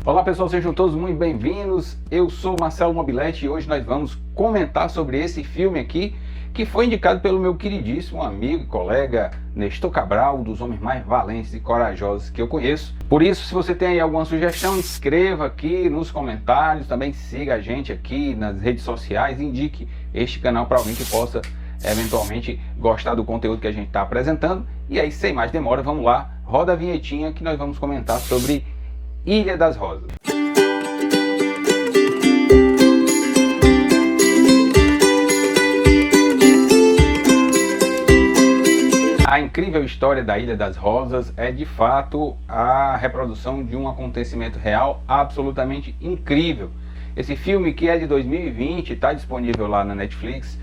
Olá pessoal, sejam todos muito bem-vindos. Eu sou Marcelo Mobilete e hoje nós vamos comentar sobre esse filme aqui que foi indicado pelo meu queridíssimo amigo e colega Nestor Cabral, um dos homens mais valentes e corajosos que eu conheço. Por isso, se você tem aí alguma sugestão, escreva aqui nos comentários, também siga a gente aqui nas redes sociais, indique este canal para alguém que possa eventualmente gostar do conteúdo que a gente está apresentando. E aí, sem mais demora, vamos lá, roda a vinhetinha que nós vamos comentar sobre Ilha das Rosas. A incrível história da Ilha das Rosas é de fato a reprodução de um acontecimento real absolutamente incrível. Esse filme, que é de 2020, está disponível lá na Netflix,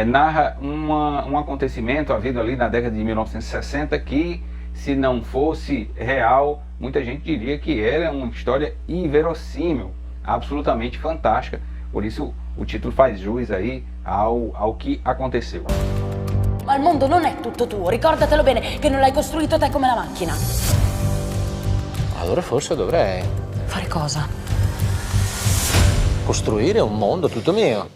narra um acontecimento havido ali na década de 1960 que, se não fosse real, muita gente diria que era uma história inverossímil, absolutamente fantástica. Por isso o título faz jus aí ao que aconteceu. Ma il mondo non è tutto tuo, ricordatelo bene che non l'hai costruito te come la macchina. Allora forse dovrei Fare cosa? costruire un mondo tutto mio.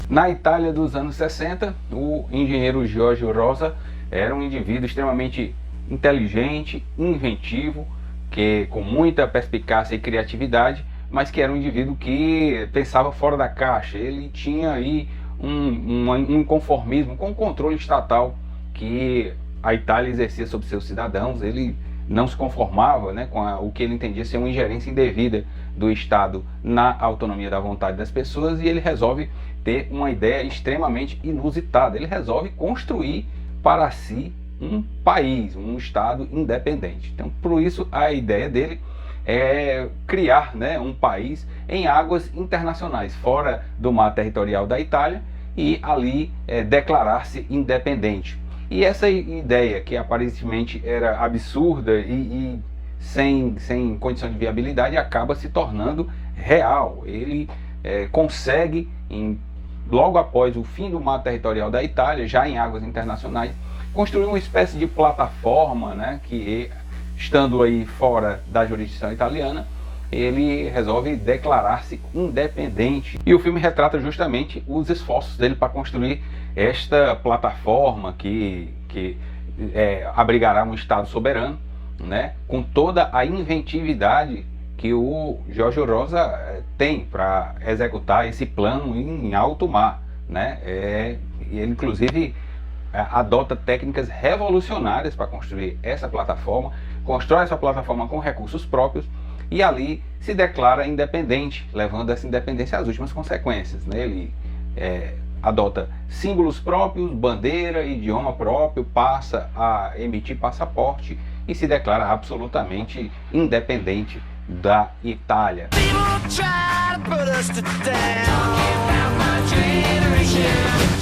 Na Itália dos anos 60, o engenheiro Giorgio Rosa era um indivíduo extremamente inteligente, inventivo, que com muita perspicácia e criatividade, mas que era um indivíduo que pensava fora da caixa. Ele tinha aí um inconformismo com o controle estatal que a Itália exercia sobre seus cidadãos. Ele não se conformava, né, com o que ele entendia ser uma ingerência indevida do Estado na autonomia da vontade das pessoas, e ele resolve ter uma ideia extremamente inusitada. Ele resolve construir para si um país, um Estado independente. Então, por isso, a ideia dele é criar, né, um país em águas internacionais, fora do mar territorial da Itália, e ali declarar-se independente. E essa ideia, que aparentemente era absurda e sem condição de viabilidade, acaba se tornando real. Ele consegue, logo após o fim do mar territorial da Itália, já em águas internacionais, construir uma espécie de plataforma, né, que, estando aí fora da jurisdição italiana, ele resolve declarar-se independente. E o filme retrata justamente os esforços dele para construir esta plataforma que abrigará um Estado soberano, né, com toda a inventividade que o Giorgio Rosa tem para executar esse plano em alto mar, né? E ele, inclusive, adota técnicas revolucionárias para construir essa plataforma, constrói essa plataforma com recursos próprios e ali se declara independente, levando essa independência às últimas consequências, né? Ele adota símbolos próprios, bandeira, idioma próprio, passa a emitir passaporte e se declara absolutamente independente da Itália.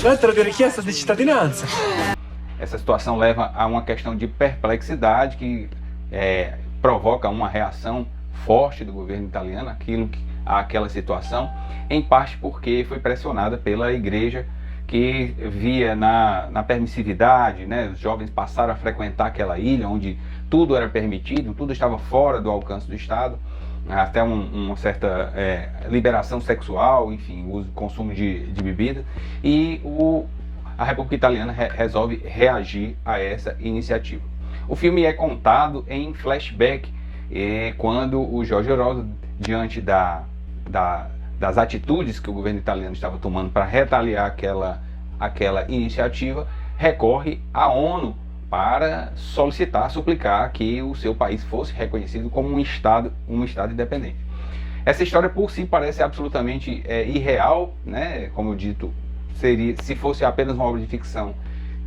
Lettera di richiesta di cittadinanza. Essa situação leva a uma questão de perplexidade que provoca uma reação forte do governo italiano àquela situação, em parte porque foi pressionada pela igreja, que via na permissividade, né? Os jovens passaram a frequentar aquela ilha onde tudo era permitido, tudo estava fora do alcance do Estado, até uma certa liberação sexual, enfim, o consumo de bebida, e a República Italiana resolve reagir a essa iniciativa. O filme é contado em flashback, quando o Giorgio Rosa, diante das atitudes que o governo italiano estava tomando para retaliar aquela iniciativa, recorre à ONU para solicitar, suplicar que o seu país fosse reconhecido como um Estado independente. Essa história por si parece absolutamente irreal, né? Como eu dito, se fosse apenas uma obra de ficção,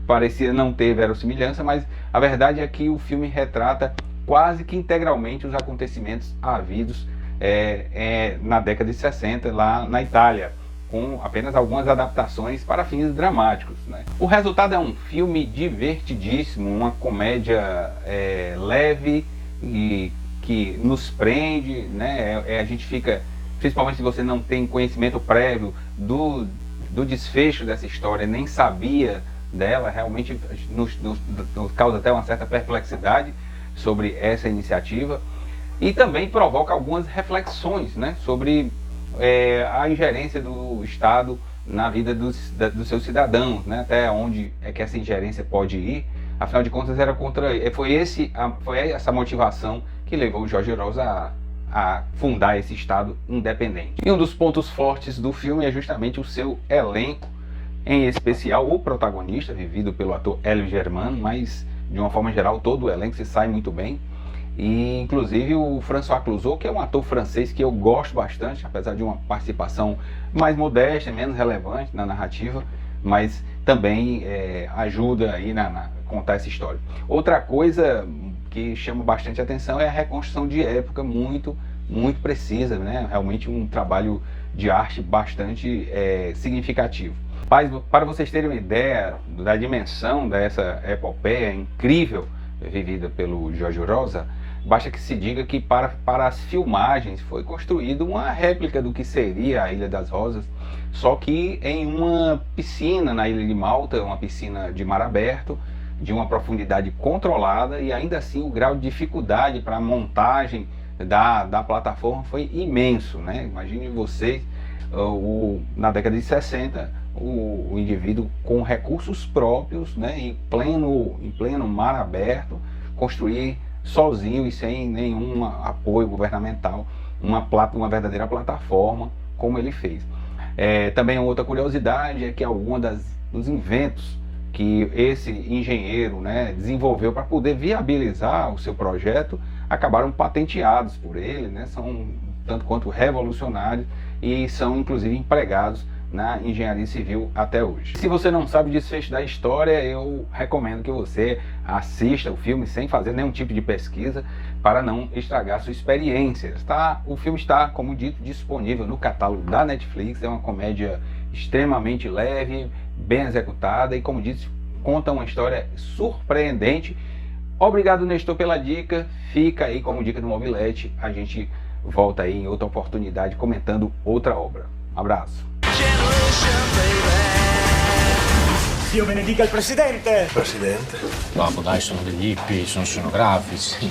parecia não ter verossimilhança, mas a verdade é que o filme retrata quase que integralmente os acontecimentos havidos na década de 60 lá na Itália, com apenas algumas adaptações para fins dramáticos, né? O resultado é um filme divertidíssimo, uma comédia leve e que nos prende, né? A gente fica, principalmente se você não tem conhecimento prévio do desfecho dessa história, nem sabia dela, realmente nos causa até uma certa perplexidade sobre essa iniciativa. e também provoca algumas reflexões, né, sobre a ingerência do Estado na vida dos seus cidadãos, né, até onde é que essa ingerência pode ir. Afinal de contas, foi essa motivação que levou o Jorge Rosa a fundar esse Estado independente. E um dos pontos fortes do filme é justamente o seu elenco, em especial o protagonista, vivido pelo ator Hélio Germano, mas de uma forma geral todo o elenco se sai muito bem. E inclusive o François Cluzot, que é um ator francês que eu gosto bastante, apesar de uma participação mais modesta, menos relevante na narrativa, mas também ajuda aí a contar essa história. Outra coisa que chama bastante atenção é a reconstrução de época muito precisa, né? Realmente um trabalho de arte bastante significativo. Para vocês terem uma ideia da dimensão dessa epopeia incrível vivida pelo Jorge Rosa, basta que se diga que para as filmagens foi construída uma réplica do que seria a Ilha das Rosas, só que em uma piscina na Ilha de Malta, uma piscina de mar aberto, de uma profundidade controlada, e ainda assim o grau de dificuldade para a montagem da plataforma foi imenso, né? Imagine vocês, na década de 60, o indivíduo com recursos próprios, né, em pleno mar aberto, construir sozinho e sem nenhum apoio governamental uma verdadeira plataforma como ele fez. Também outra curiosidade é que alguns dos inventos que esse engenheiro, né, desenvolveu para poder viabilizar o seu projeto acabaram patenteados por ele, né, são tanto quanto revolucionários e são inclusive empregados na engenharia civil até hoje. Se você não sabe o desfecho da história, eu recomendo que você assista o filme sem fazer nenhum tipo de pesquisa para não estragar sua experiência. O filme está, como dito, disponível no catálogo da Netflix. É uma comédia extremamente leve, bem executada e, como disse, conta uma história surpreendente. Obrigado, Nestor, pela dica. Fica aí como dica do Mobilete. A gente volta aí em outra oportunidade comentando outra obra. Abraço. Dio benedica il presidente! Presidente? No, dai, sono degli hippie, sono scenografici.